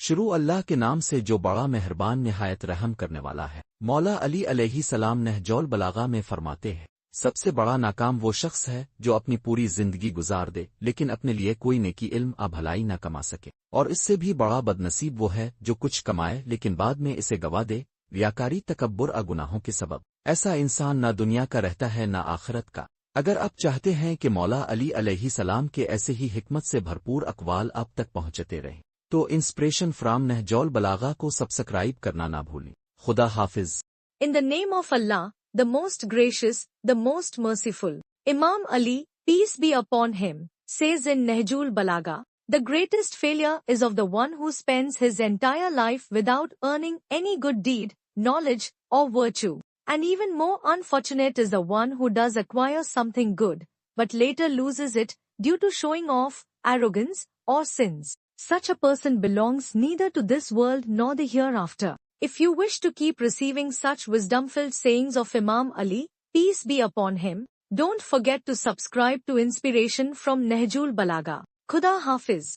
शुरू अल्लाह के नाम से जो बड़ा मेहरबान निहायत रहम करने वाला है। मौला अली अलैहिस्सलाम नहजुल बलागा में फरमाते हैं, सबसे बड़ा नाकाम वो शख्स है जो अपनी पूरी जिंदगी गुजार दे लेकिन अपने लिए कोई नेकी इल्म आ भलाई न कमा सके, और इससे भी बड़ा बदनसीब वो है जो कुछ कमाए लेकिन बाद में इसे गवा दे, रियाकारी तकब्बुर आ गुनाहों के सबब। ऐसा इंसान न दुनिया का रहता है न आखिरत का। अगर आप चाहते हैं कि मौला अली अलैहिस्सलाम के ऐसे ही हिकमत से भरपूर अक़वाल आप तक पहुँचते रहें तो इंस्पिरेशन फ्रॉम नहजुल बलागा को सब्सक्राइब करना ना भूलें। खुदा हाफिज। In the name of Allah, the most gracious, the most merciful. Imam Ali, peace be upon him, says in Nahjul Balaga, the greatest failure is of the one who spends his entire life without earning any good deed, knowledge, or virtue. And even more unfortunate is the one who does acquire something good, but later loses it due to showing off, arrogance, or sins. Such a person belongs neither to this world nor the hereafter. If you wish to keep receiving such wisdom-filled sayings of Imam Ali, peace be upon him, don't forget to subscribe to Inspiration from Nahjul Balaga. Khuda Hafiz.